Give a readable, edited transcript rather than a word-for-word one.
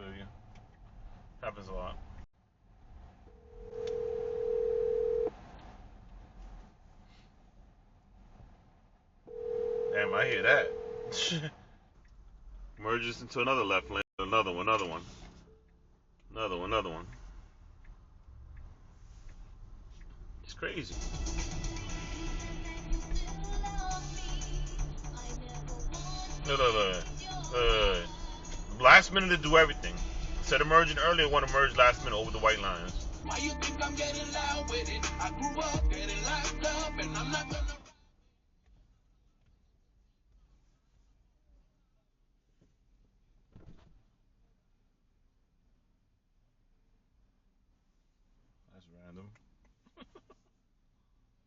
feel you. Happens a lot. Damn, I hear that. Merges into another left lane. Another one. It's crazy. Look. Last minute to do everything. Instead of merging earlier, want to merge last minute over the white lines. Why you think I'm getting loud with it? I grew up getting locked up and I'm not gonna